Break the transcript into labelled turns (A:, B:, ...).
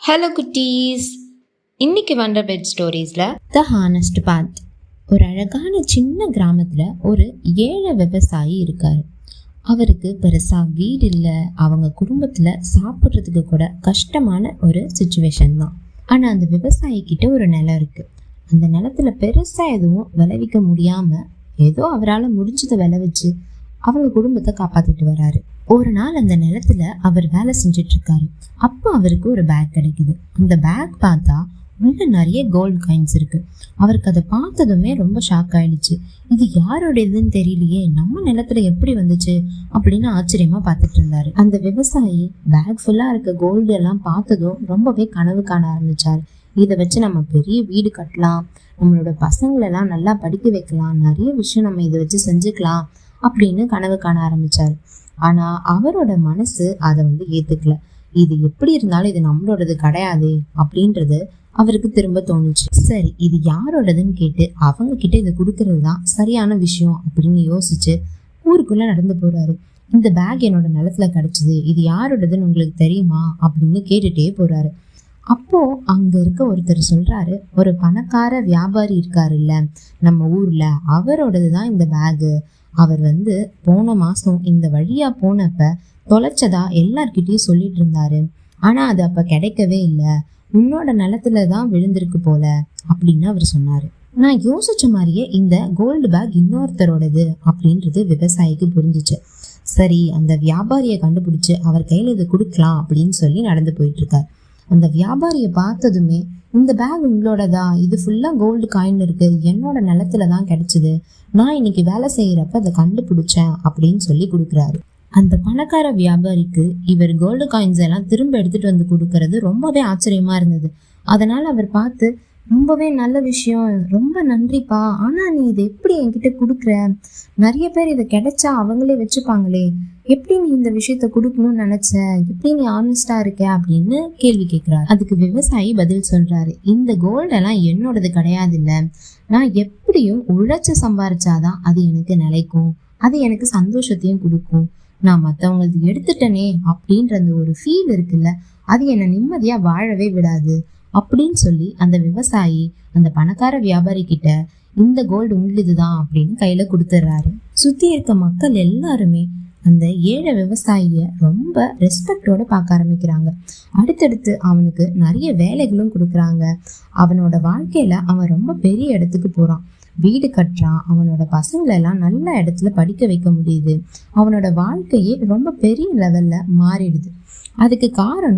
A: Hello குட்டீஸ், இன்னைக்கு வந்த பெட் ஸ்டோரிஸில் த ஹானஸ்ட் பாத். ஒரு அழகான சின்ன கிராமத்தில் ஒரு ஏழை விவசாயி இருக்கார். அவருக்கு பெருசாக வீடு இல்லை, அவங்க குடும்பத்தில் சாப்பிட்றதுக்கு கூட கஷ்டமான ஒரு சுச்சுவேஷன் தான். ஆனால் அந்த விவசாயிக்கிட்ட ஒரு நிலம் இருக்குது. அந்த நிலத்தில் பெருசாக எதுவும் விளைவிக்க முடியாமல் ஏதோ அவரால் முடிஞ்சதை விளைவிச்சு அவங்க குடும்பத்தை காப்பாற்றிட்டு வராரு. ஒரு நாள் அந்த நிலத்துல அவர் வேலை செஞ்சுட்டு இருக்காரு. அப்போ அவருக்கு ஒரு பேக் கிடைக்குது. அந்த பேக் பார்த்தா உள்ள நிறைய கோல்டு காயின்ஸ் இருக்கு. அவருக்கு அதை பார்த்ததுமே ரொம்ப ஷாக் ஆயிடுச்சு. இது யாரோடையதுன்னு தெரியலையே, நம்ம நிலத்துல எப்படி வந்துச்சு அப்படின்னு ஆச்சரியமா பார்த்துட்டு இருந்தாரு. அந்த விவசாயி பேக் ஃபுல்லா இருக்க கோல்டு எல்லாம் பார்த்ததும் ரொம்பவே கனவு காண ஆரம்பிச்சாரு. இதை வச்சு நம்ம பெரிய வீடு கட்டலாம், நம்மளோட பசங்களெல்லாம் நல்லா படிக்க வைக்கலாம், நிறைய விஷயம் நம்ம இதை வச்சு செஞ்சுக்கலாம் அப்படின்னு கனவு காண ஆரம்பிச்சாரு. ஆனா அவரோட மனசு அதை ஏத்துக்கல. இது எப்படி இருந்தாலும் இது நம்மளோடது கிடையாது அப்படின்றது அவருக்கு திரும்ப தோணுச்சு. சரி, இது யாரோடதுன்னு கேட்டு அவங்க கிட்ட இதை கொடுக்கறது தான் சரியான விஷயம் அப்படின்னு யோசிச்சு ஊருக்குள்ள நடந்து போறாரு. இந்த பேக் என்னோட நிலத்துல கிடைச்சது, இது யாரோடதுன்னு உங்களுக்கு தெரியுமா அப்படின்னு கேட்டுட்டே போறாரு. அப்போ அங்க இருக்க ஒருத்தர் சொல்றாரு, ஒரு பணக்கார வியாபாரி இருக்காரு இல்ல நம்ம ஊர்ல, அவரோடதுதான் இந்த பேகு. அவர் போன மாசம் இந்த வழியா போனப்ப தொலைச்சதா எல்லார்கிட்டயும் சொல்லிட்டு இருந்தாரு. ஆனா அது அப்ப கிடைக்கவே இல்லை, உன்னோட நிலத்துலதான் விழுந்திருக்கு போல அப்படின்னு அவர் சொன்னாரு. நான் யோசிச்ச மாதிரியே இந்த கோல்டு பேக் இன்னொருத்தரோடது அப்படின்றது விவசாயிக்கு புரிஞ்சிச்சு. சரி, அந்த வியாபாரியை கண்டுபிடிச்சு அவர் கையில இதை கொடுக்கலாம் அப்படின்னு சொல்லி நடந்து போயிட்டு இருக்காரு. அந்த வியாபாரியை பார்த்ததுமே, இந்த பேக் உங்களோடதா, இது ஃபுல்லா கோல்டு காயின் இருக்கு, என்னோட நிலத்துல தான் கிடைச்சது, நான் இன்னைக்கு வேலை செய்யறப்ப அதை கண்டுபிடிச்சேன் அப்படின்னு சொல்லி கொடுக்குறாரு. அந்த பணக்கார வியாபாரிக்கு இவர் கோல்டு காயின்ஸ் எல்லாம் திரும்ப எடுத்துட்டு வந்து கொடுக்கறது ரொம்பவே ஆச்சரியமா இருந்தது. அதனால அவர் பார்த்து, ரொம்பவே நல்ல விஷயம், ரொம்ப நன்றிப்பா, ஆனா நீ இதை எப்படி என்கிட்ட கொடுக்குற, நிறைய பேர் இதை கிடைச்சா அவங்களே வச்சுப்பாங்களே, எப்படி நீ இந்த விஷயத்த கொடுக்கணும்னு நினைச்ச, எப்படி நீ ஆனஸ்டா இருக்க அப்படின்னு கேள்வி கேட்கிறாரு. அதுக்கு விவசாயி பதில் சொல்றாரு, இந்த கோல்டெல்லாம் என்னோடது கிடையாது இல்ல, நான் எப்படியும் உழைச்சு சம்பாரிச்சாதான் அது எனக்கு நிலைக்கும், அது எனக்கு சந்தோஷத்தையும் கொடுக்கும், நான் மற்றவங்களுக்கு எடுத்துட்டனே அப்படின்ற அந்த ஒரு ஃபீல் இருக்குல்ல, அது என்னை நிம்மதியா வாழவே விடாது அப்படின்னு சொல்லி அந்த விவசாயி அந்த பணக்கார வியாபாரி கிட்ட இந்த கோல்டு உங்களுதுதான் அப்படின்னு கையில கொடுத்துடுறாரு. சுத்தி இருக்க மக்கள் எல்லாருமே அந்த ஏழை விவசாயிய ரொம்ப ரெஸ்பெக்டோட பார்க்க ஆரம்பிக்கிறாங்க. அடுத்தடுத்து அவனுக்கு நிறைய வேலைகளும் கொடுக்குறாங்க. அவனோட வாழ்க்கையில அவன் ரொம்ப பெரிய இடத்துக்கு போறான், வீடு கட்டுறான், அவனோட பசங்களெல்லாம் நல்ல இடத்துல படிக்க வைக்க முடியுது, அவனோட வாழ்க்கையே ரொம்ப பெரிய லெவல்ல மாறிடுது. அதுக்கு காரணம்